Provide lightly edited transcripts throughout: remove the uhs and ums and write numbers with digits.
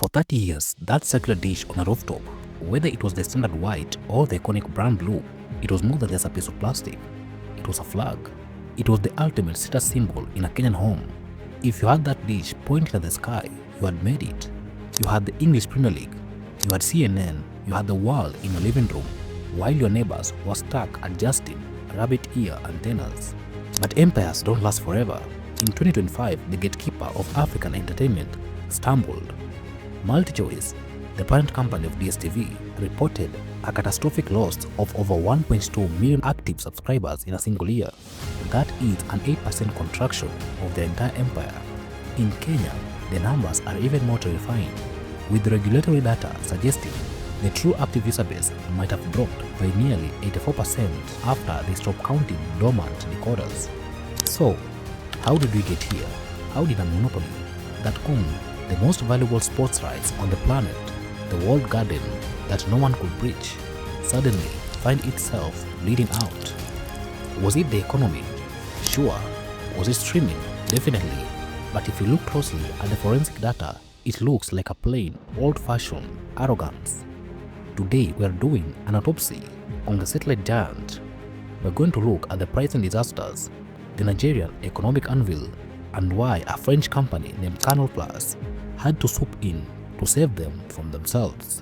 For 30 years, that circular dish on a rooftop, whether it was the standard white or the iconic brand blue, it was more than just a piece of plastic. It was a flag. It was the ultimate status symbol in a Kenyan home. If you had that dish pointing at the sky, you had made it. You had the English Premier League, you had CNN, you had the world in your living room, while your neighbors were stuck adjusting rabbit ear antennas. But empires don't last forever. In 2025, the gatekeeper of African entertainment stumbled. MultiChoice, the parent company of DStv, reported a catastrophic loss of over 1.2 million active subscribers in a single year. That is an 8% contraction of their entire empire. In Kenya, the numbers are even more terrifying, with regulatory data suggesting the true active user base might have dropped by nearly 84% after they stopped counting dormant decoders. So, how did we get here? How did a monopoly that owned the most valuable sports rights on the planet, the walled garden that no one could breach, suddenly find itself bleeding out? Was it the economy? Sure. Was it streaming? Definitely. But if you look closely at the forensic data, it looks like a plain, old-fashioned arrogance. Today we are doing an autopsy on the satellite giant. We're going to look at the pricing disasters, the Nigerian economic anvil, and why a French company named Canal Plus had to swoop in to save them from themselves.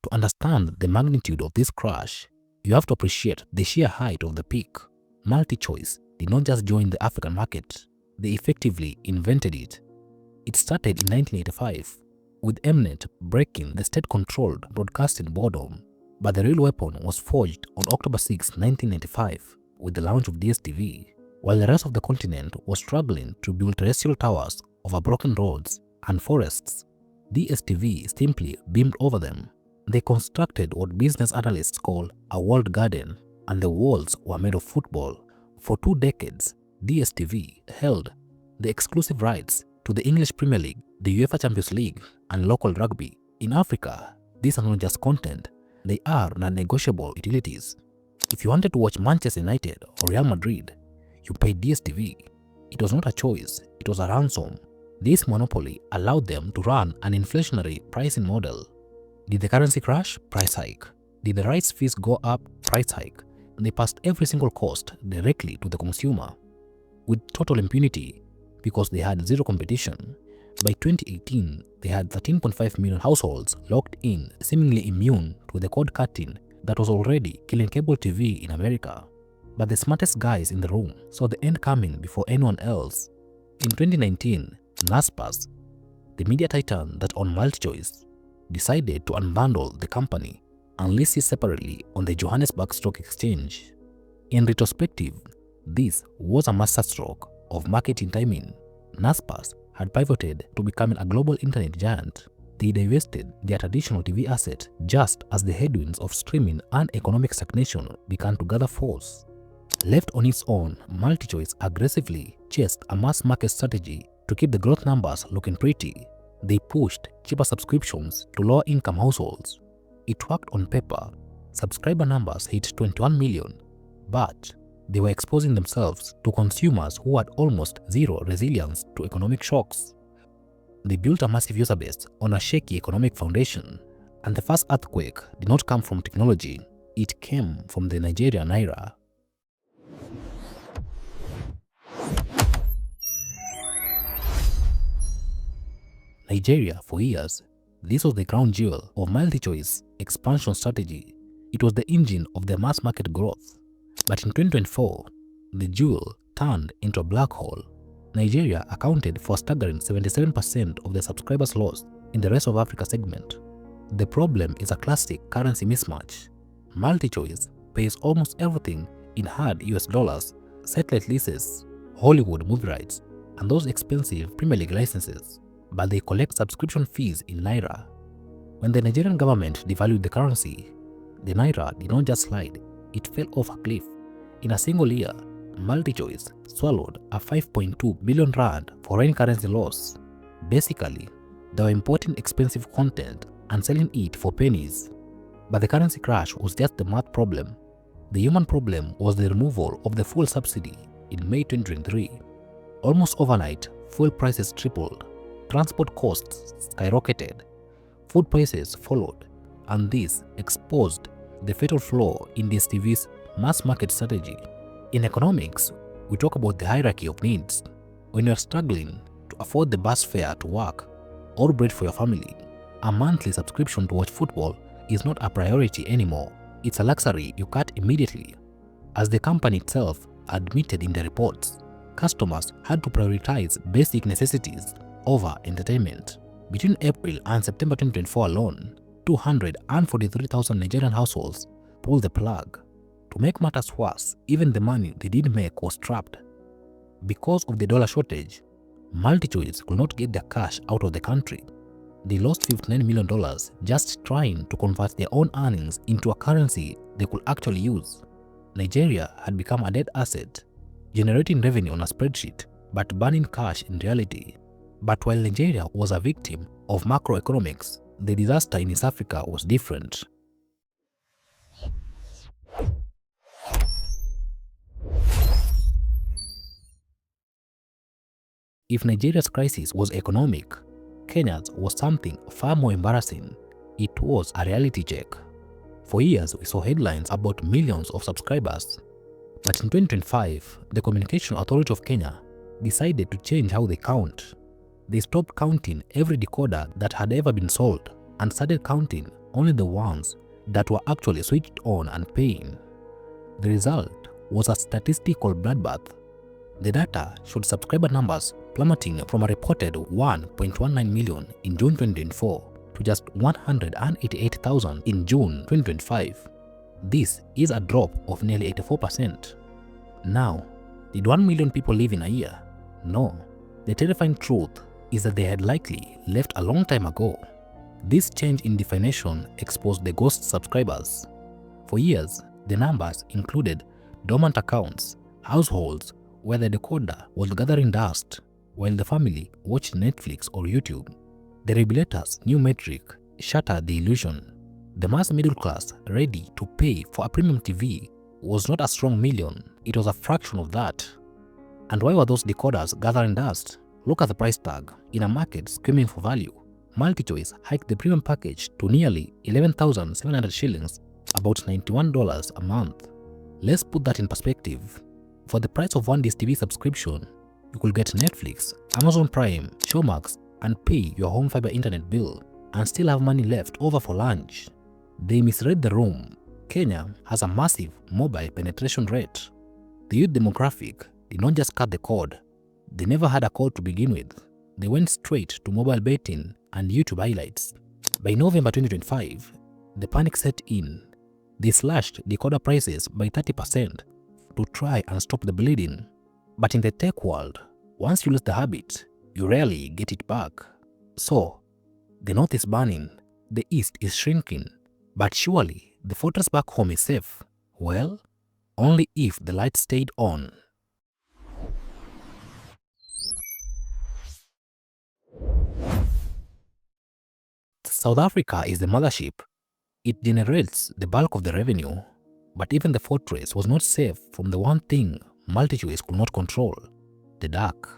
To understand the magnitude of this crash, you have to appreciate the sheer height of the peak. MultiChoice did not just join the African market, they effectively invented it. It started in 1985, with Mnet breaking the state-controlled broadcasting boredom, but the real weapon was forged on October 6, 1995, with the launch of DStv, while the rest of the continent was struggling to build terrestrial towers over broken roads and forests. DStv simply beamed over them. They constructed what business analysts call a walled garden, and the walls were made of football. For 2 decades, DStv held the exclusive rights to the English Premier League, the UEFA Champions League, and local rugby. In Africa, these are not just content, they are non-negotiable utilities. If you wanted to watch Manchester United or Real Madrid, you paid DStv. It was not a choice, it was a ransom. This monopoly allowed them to run an inflationary pricing model. Did the currency crash? Price hike. Did the rights fees go up? Price hike. They passed every single cost directly to the consumer, with total impunity because they had zero competition. By 2018, they had 13.5 million households locked in, seemingly immune to the cord cutting that was already killing cable TV in America. But the smartest guys in the room saw the end coming before anyone else. In 2019, Naspers, the media titan that owned MultiChoice, decided to unbundle the company and list it separately on the Johannesburg Stock Exchange. In retrospective, this was a masterstroke of marketing timing. Naspers had pivoted to becoming a global internet giant. They divested their traditional TV asset just as the headwinds of streaming and economic stagnation began to gather force. Left on its own, MultiChoice aggressively chased a mass market strategy to keep the growth numbers looking pretty. They pushed cheaper subscriptions to lower-income households. It worked on paper. Subscriber numbers hit 21 million, but they were exposing themselves to consumers who had almost zero resilience to economic shocks. They built a massive user base on a shaky economic foundation, and the first earthquake did not come from technology, it came from the Nigerian Naira. Nigeria, for years, this was the crown jewel of MultiChoice expansion strategy. It was the engine of their mass market growth. But in 2024, the jewel turned into a black hole. Nigeria accounted for a staggering 77% of the subscribers lost in the rest of Africa segment. The problem is a classic currency mismatch. MultiChoice pays almost everything in hard US dollars, satellite leases, Hollywood movie rights, and those expensive Premier League licenses, but they collect subscription fees in Naira. When the Nigerian government devalued the currency, the Naira did not just slide, it fell off a cliff. In a single year, MultiChoice swallowed a 5.2 billion rand foreign currency loss. Basically, they were importing expensive content and selling it for pennies. But the currency crash was just the math problem. The human problem was the removal of the fuel subsidy in May 2023. Almost overnight, fuel prices tripled, transport costs skyrocketed, food prices followed, and this exposed the fatal flaw in DStv's mass market strategy. In economics, we talk about the hierarchy of needs. When you are struggling to afford the bus fare to work or bread for your family, a monthly subscription to watch football is not a priority anymore. It's a luxury you cut immediately. As the company itself admitted in the reports, customers had to prioritize basic necessities over entertainment. Between April and September 2024 alone, 243,000 Nigerian households pulled the plug. To make matters worse, even the money they did make was trapped. Because of the dollar shortage, MultiChoice could not get their cash out of the country. They lost $59 million just trying to convert their own earnings into a currency they could actually use. Nigeria had become a dead asset, generating revenue on a spreadsheet but burning cash in reality. But while Nigeria was a victim of macroeconomics, the disaster in East Africa was different. If Nigeria's crisis was economic, Kenya's was something far more embarrassing. It was a reality check. For years, we saw headlines about millions of subscribers. But in 2025, the Communication Authority of Kenya decided to change how they count. They stopped counting every decoder that had ever been sold and started counting only the ones that were actually switched on and paying. The result was a statistical bloodbath. The data showed subscriber numbers plummeting from a reported 1.19 million in June 2024 to just 188,000 in June 2025. This is a drop of nearly 84%. Now, did 1 million people live in a year? No. The terrifying truth is that they had likely left a long time ago. This change in definition exposed the ghost subscribers. For years, the numbers included dormant accounts, households where the decoder was gathering dust while the family watched Netflix or YouTube. The regulator's new metric shattered the illusion. The mass middle class ready to pay for a premium TV was not a strong million, it was a fraction of that. And why were those decoders gathering dust? Look at the price tag. In a market screaming for value, MultiChoice hiked the premium package to nearly 11,700 shillings, about $91 a month. Let's put that in perspective. For the price of one DStv subscription, you could get Netflix, Amazon Prime, Showmax, and pay your home fiber internet bill and still have money left over for lunch. They misread the room. Kenya has a massive mobile penetration rate. The youth demographic did not just cut the cord. They never had a cord to begin with. They went straight to mobile betting and YouTube highlights. By November 2025, the panic set in. They slashed decoder prices by 30% to try and stop the bleeding. But in the tech world, once you lose the habit, you rarely get it back. So, the north is burning, the east is shrinking, but surely the fortress back home is safe. Well, only if the light stayed on. South Africa is the mothership. It generates the bulk of the revenue, but even the fortress was not safe from the one thing MultiChoice could not control: the dark.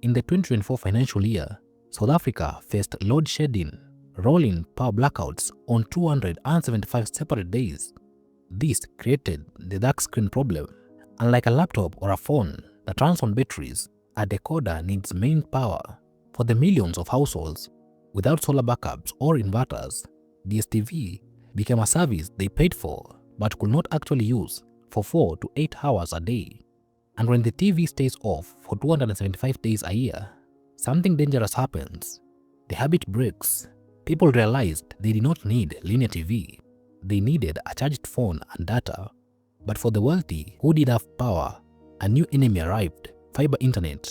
In the 2024 financial year, South Africa faced load shedding, rolling power blackouts on 275 separate days. This created the dark screen problem. Unlike a laptop or a phone that runs on batteries, a decoder needs main power. For the millions of households without solar backups or inverters, DStv became a service they paid for but could not actually use for 4 to 8 hours a day. And when the TV stays off for 275 days a year, something dangerous happens. The habit breaks. People realized they did not need linear TV. They needed a charged phone and data. But for the wealthy who did have power, a new enemy arrived: fiber internet.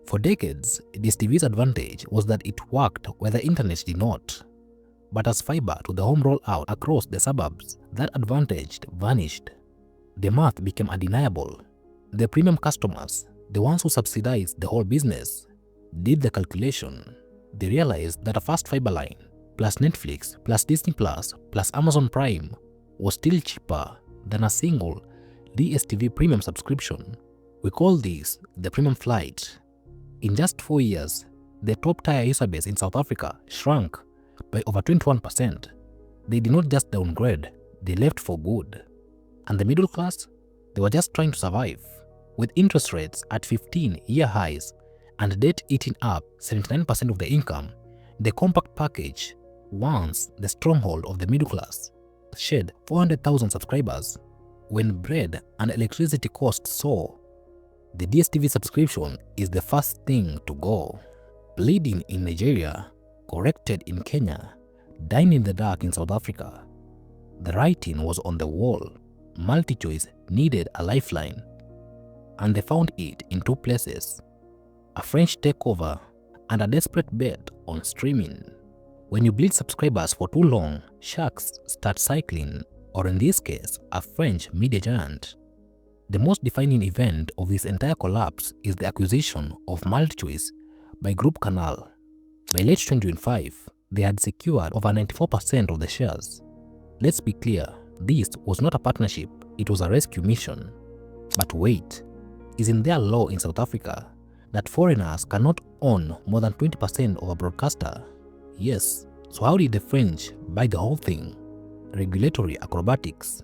For decades, DStv's advantage was that it worked where the internet did not. But as fiber to the home rolled out across the suburbs, that advantage vanished. The math became undeniable. The premium customers, the ones who subsidized the whole business, did the calculation. They realized that a fast fiber line plus Netflix, plus Disney Plus, plus Amazon Prime was still cheaper than a single DStv premium subscription. We call this the premium flight. In just 4 years, the top-tier user base in South Africa shrunk by over 21%. They did not just downgrade, they left for good. And the middle class? They were just trying to survive. With interest rates at 15-year highs and debt eating up 79% of the income, the compact package, once the stronghold of the middle class, shed 400,000 subscribers. When bread and electricity costs soar, the DStv subscription is the first thing to go. Bleeding in Nigeria, corrected in Kenya, dying in the dark in South Africa. The writing was on the wall. MultiChoice needed a lifeline, and they found it in two places: a French takeover and a desperate bet on streaming. When you bleed subscribers for too long, sharks start cycling, or in this case, a French media giant. The most defining event of this entire collapse is the acquisition of MultiChoice by Group Canal. By late 2025, they had secured over 94% of the shares. Let's be clear, this was not a partnership, it was a rescue mission. But wait, isn't there a law in South Africa that foreigners cannot own more than 20% of a broadcaster? Yes, so how did the French buy the whole thing? Regulatory acrobatics.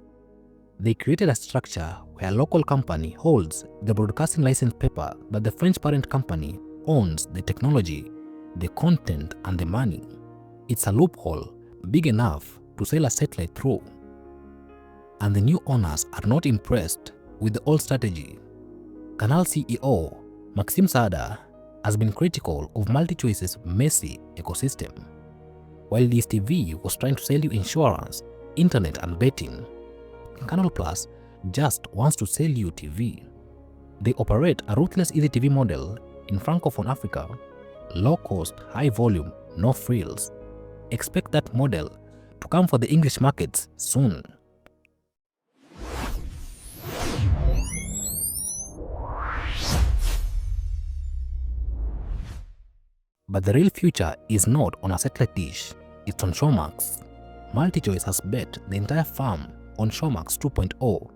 They created a structure where a local company holds the broadcasting license paper that the French parent company owns the technology, the content, and the money. It's a loophole big enough to sell a satellite through. And the new owners are not impressed with the old strategy. Canal CEO Maxime Saada has been critical of MultiChoice's messy ecosystem. While DStv was trying to sell you insurance, internet, and betting, Canal Plus just wants to sell you TV. They operate a ruthless easy TV model in Francophone Africa. Low cost, high volume, no frills. Expect that model to come for the English markets soon. But the real future is not on a satellite dish, it's on Showmax. MultiChoice has bet the entire farm on Showmax 2.0.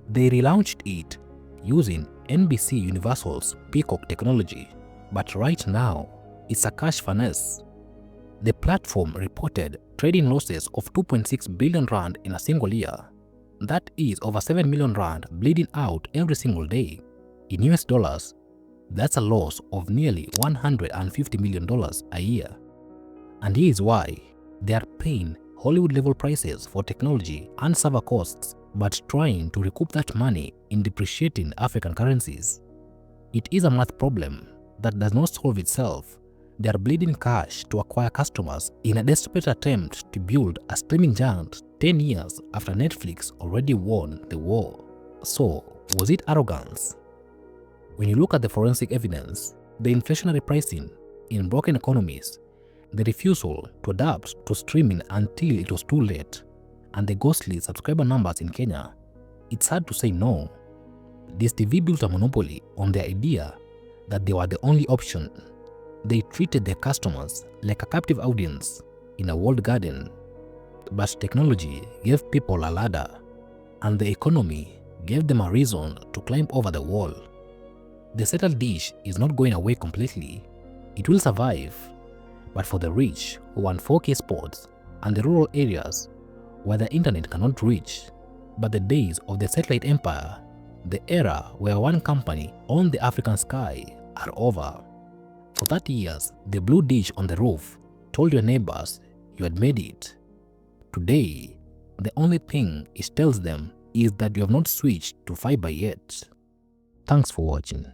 They relaunched it using NBC Universal's Peacock technology, but right now, it's a cash finesse. The platform reported trading losses of 2.6 billion rand in a single year. That is over 7 million rand bleeding out every single day. In US dollars, that's a loss of nearly $150 million a year. And here's why. They are paying Hollywood-level prices for technology and server costs, but trying to recoup that money in depreciating African currencies. It is a math problem that does not solve itself. They are bleeding cash to acquire customers in a desperate attempt to build a streaming giant 10 years after Netflix already won the war. So, was it arrogance? When you look at the forensic evidence, the inflationary pricing in broken economies, the refusal to adapt to streaming until it was too late, and the ghostly subscriber numbers in Kenya, it's hard to say no. DStv built a monopoly on the idea that they were the only option. They treated their customers like a captive audience in a walled garden. But technology gave people a ladder, and the economy gave them a reason to climb over the wall. The settled dish is not going away completely. It will survive, but for the rich who want 4K sports and the rural areas where the internet cannot reach. But the days of the satellite empire, the era where one company owned the African sky, are over. For 30 years, the blue dish on the roof told your neighbors you had made it. Today, the only thing it tells them is that you have not switched to fiber yet. Thanks for watching.